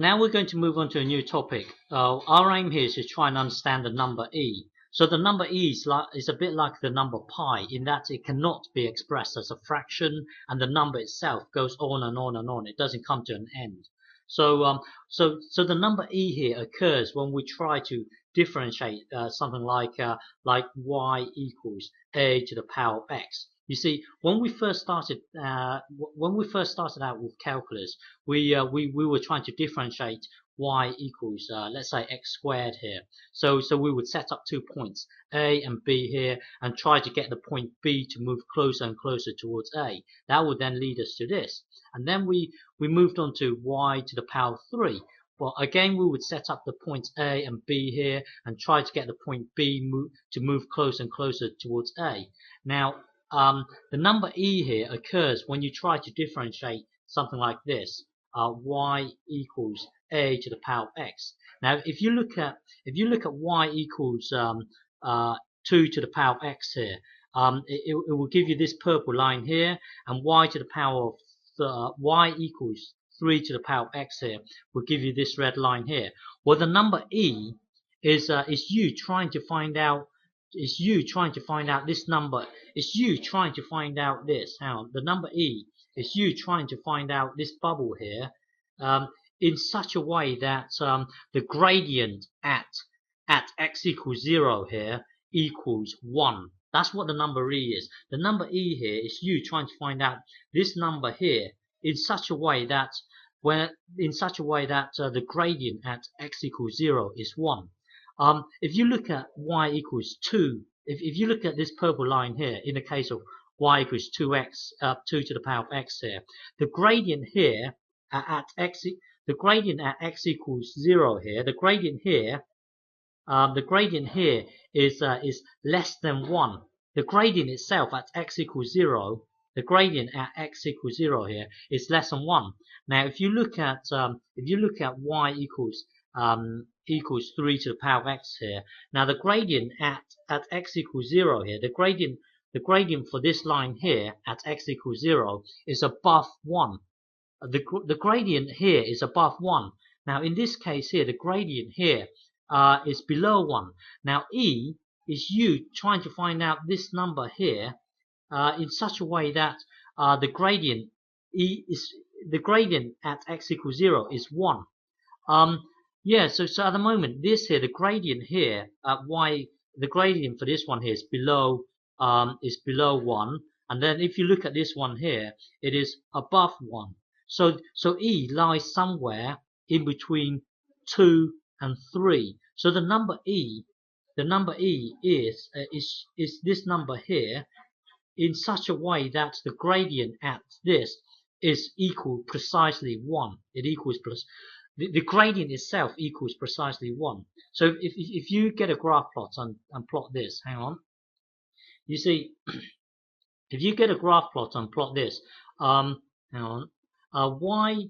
Now we're going to move on to a new topic. Our aim here is to try and understand the number e. So the number e is a bit like the number pi in that it cannot be expressed as a fraction, and the number itself goes on and on and on. It doesn't come to an end. So the number e here occurs when we try to differentiate something like y equals a to the power of x. You see, when we first started out with calculus, we were trying to differentiate y equals let's say x squared here. So we would set up 2 points a and b here and try to get the point b to move closer and closer towards a. That would then lead us to this, and then we moved on to y to the power of 3. Well, again, we would set up the points A and B here and try to get the point B to move closer and closer towards A. Now, the number e here occurs when you try to differentiate something like this, y equals a to the power of x. Now, if you look at y equals 2 to the power of x here, it will give you this purple line here, and y to the power of y equals 3 to the power of x here will give you this red line here. Well, the number e is you trying to find out. It's you trying to find out this number. It's you trying to find out this. The number e is you trying to find out this bubble here, in such a way that the gradient at x equals 0 here equals 1. That's what the number e is. The number e here is you trying to find out this number here in such a way that the gradient at x equals 0 is 1. If you look at y equals 2, if you look at this purple line here, in the case of y equals 2x, 2 to the power of x here, the gradient here at x equals 0 here, the gradient here is less than 1. The gradient itself at x equals 0, the gradient at x equals 0 here is less than 1. Now, if you look at y equals 3 to the power of x here. Now the gradient at x equals 0 here, the gradient for this line here at x equals 0 is above 1. The gradient here is above 1. Now in this case here, the gradient here is below 1. Now e is you trying to find out this number here in such a way that the gradient at x equals 0 is 1. Yeah, so at the moment, this here, the gradient here at the gradient for this one here is below 1, and then if you look at this one here, it is above 1. So e lies somewhere in between 2 and 3. So the number e is this number here in such a way that the gradient at this is equal precisely 1. It equals the gradient itself equals precisely 1. So if you get a graph plot and plot this, hang on. You see, if you get a graph plot and plot this, hang on, y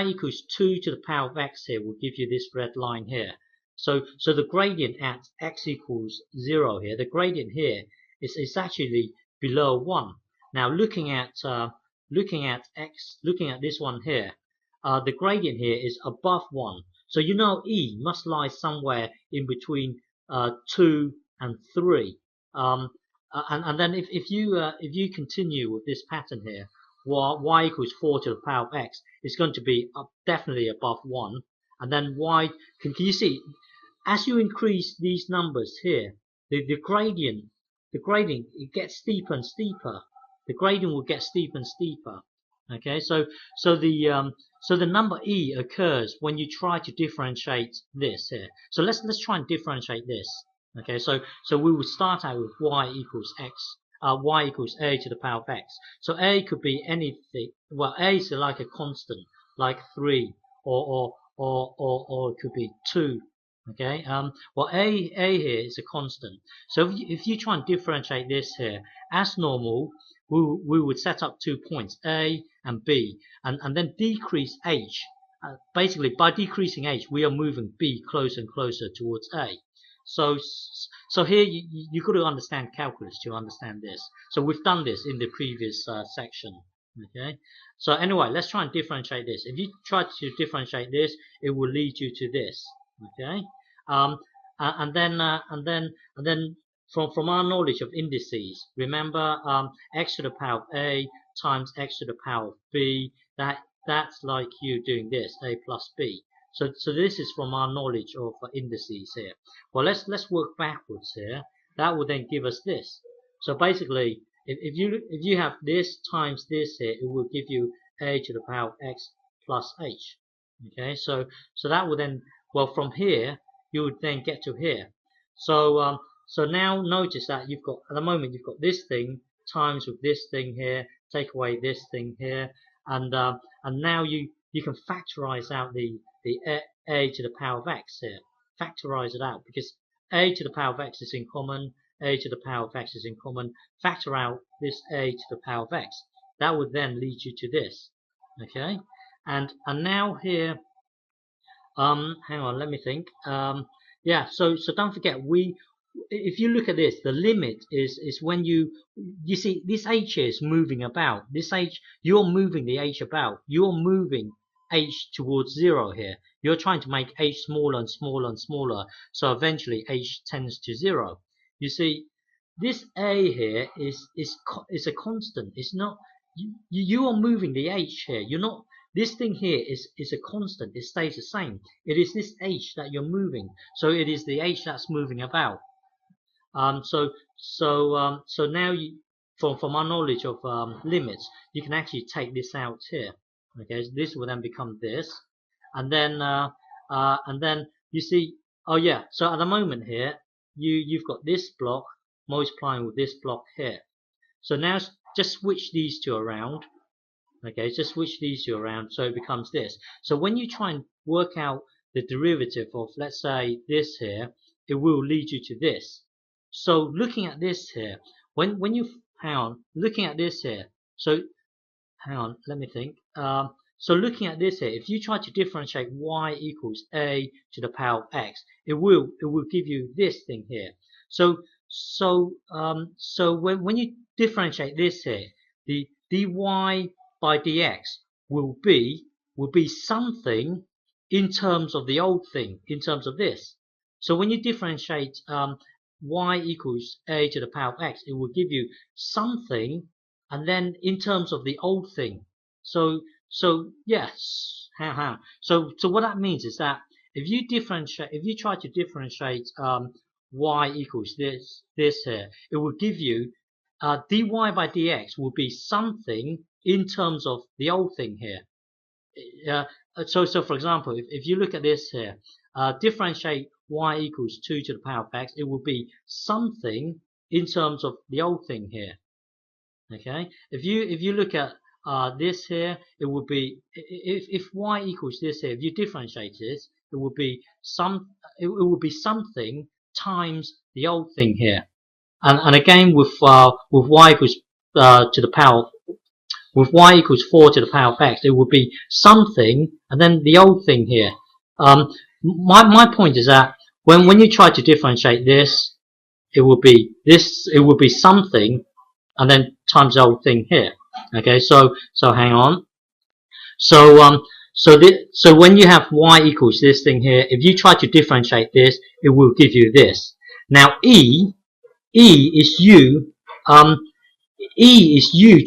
equals 2 to the power of x here will give you this red line here. So the gradient at x equals 0 here, the gradient here is actually below 1. Now looking at this one here, the gradient here is above 1. So you know e must lie somewhere in between 2 and 3. And then if you continue with this pattern here, y equals 4 to the power of x is going to be definitely above 1. And then can you see, as you increase these numbers here, the gradient it gets steeper and steeper. The gradient will get steeper and steeper. Okay, so the number e occurs when you try to differentiate this here. So let's try and differentiate this. Okay, so we will start out with y equals a to the power of x. So a could be anything. Well, a is like a constant, like 3, or it could be 2. Okay, well a here is a constant. So if you try and differentiate this here, as normal, we would set up 2 points a and b, and then decrease h. Basically, by decreasing h, we are moving b closer and closer towards a. So here you got to understand calculus to understand this. So we've done this in the previous section. Okay, so anyway, let's try and differentiate this. If you try to differentiate this, it will lead you to this. Okay, um, and then from our knowledge of indices, remember x to the power of a times x to the power of b. That's like you doing this, a plus b. So this is from our knowledge of indices here. Well, let's work backwards here. That will then give us this. So basically, if you have this times this here, it will give you a to the power of x plus h. Okay, so that would then, well, from here you would then get to here. So now notice that you've got, at the moment you've got this thing times with this thing here, take away this thing here, and now you can factorize out the a to the power of x here. Factorize it out because a to the power of x is in common, a to the power of x is in common. Factor out this a to the power of x. That would then lead you to this. Okay, and now here, hang on, let me think. Yeah, so don't forget, if you look at this, the limit is when you see this h here is moving about. This h, you're moving the h about. You're moving h towards 0 here. You're trying to make h smaller and smaller and smaller, so eventually h tends to 0. You see, this a here is a constant. It's not, you are moving the h here. You're not, this thing here is a constant. It stays the same. It is this h that you're moving. So it is the h that's moving about. So now from our knowledge of limits, you can actually take this out here. Okay, so this will then become this, and then you see, oh yeah. So at the moment here, you've got this block multiplying with this block here. So now just switch these two around. Okay, just switch these two around, so it becomes this. So when you try and work out the derivative of, let's say, this here, it will lead you to this. So looking at this here, when you, hang on, looking at this here, so hang on, let me think. So looking at this here, if you try to differentiate y equals a to the power of x, it will give you this thing here. So when you differentiate this here, the dy by dx will be something in terms of the old thing, in terms of this. So when you differentiate y equals a to the power of x, it will give you something, and then in terms of the old thing. So yes, so what that means is that if you try to differentiate y equals this here, it will give you dy by dx will be something in terms of the old thing here. So for example, if you look at this here, differentiate y equals 2 to the power of x, it will be something in terms of the old thing here. Okay, if you look at this here, it would be, if y equals this here, if you differentiate it, it would be something times the old thing here. And again with y equals to the power, with y equals 4 to the power of x, it would be something and then the old thing here. My point is that when you try to differentiate this, it would be this, it would be something and then times the old thing here. Okay, so hang on. So when you have y equals this thing here, if you try to differentiate this, it will give you this. Now E is you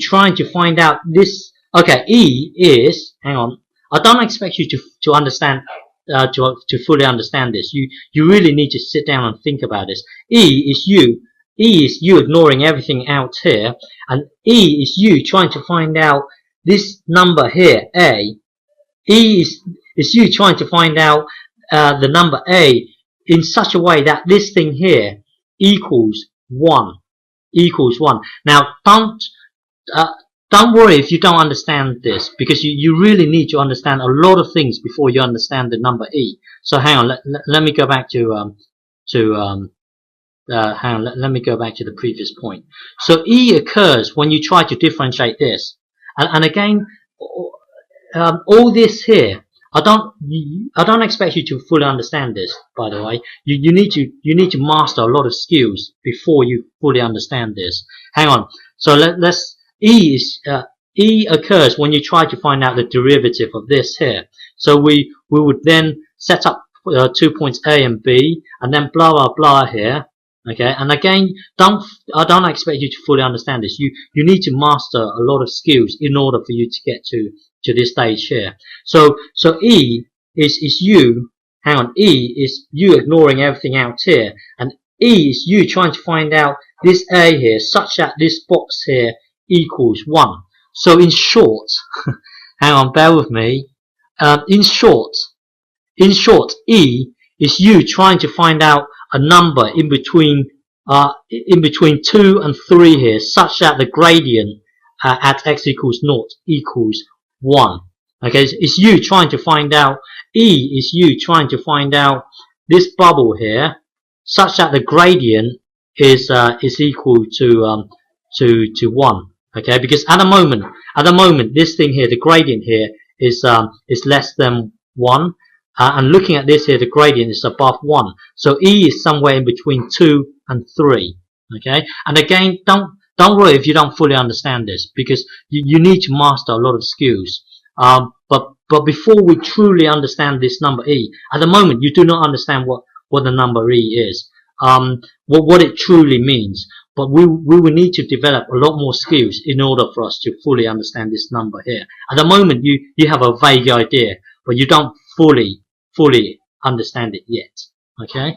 trying to find out this. Okay, E is, hang on, I don't expect you to understand to fully understand this. You really need to sit down and think about this. E is you ignoring everything out here, and E is you trying to find out this number here, A. E is you trying to find out the number A in such a way that this thing here equals 1. Now don't worry if you don't understand this, because you really need to understand a lot of things before you understand the number E. So hang on, let me go back to hang on, let me go back to the previous point. So E occurs when you try to differentiate this, and again, all this here, I don't expect you to fully understand this. By the way, you need to master a lot of skills before you fully understand this. Hang on. So let's E E occurs when you try to find out the derivative of this here. So we would then set up 2 points A and B, and then blah blah blah here. Okay, and again, I don't expect you to fully understand this. You need to master a lot of skills in order for you to get to this stage here. So E is you. Hang on, E is you ignoring everything out here, and E is you trying to find out this A here, such that this box here equals 1. So in short, hang on, bear with me. In short, E is you trying to find out a number in between 2 and 3 here, such that the gradient at x equals 0 equals 1. Okay, it's you trying to find out. E is you trying to find out this bubble here, such that the gradient is equal to 1. Okay, because at the moment, this thing here, the gradient here is less than 1. And looking at this here, the gradient is above 1. So E is somewhere in between 2 and 3. Okay, and again, don't worry if you don't fully understand this, because you need to master a lot of skills. But before we truly understand this number E, at the moment you do not understand what the number E is, what it truly means. But we will need to develop a lot more skills in order for us to fully understand this number here. At the moment you have a vague idea, but you don't fully understand it yet. Okay.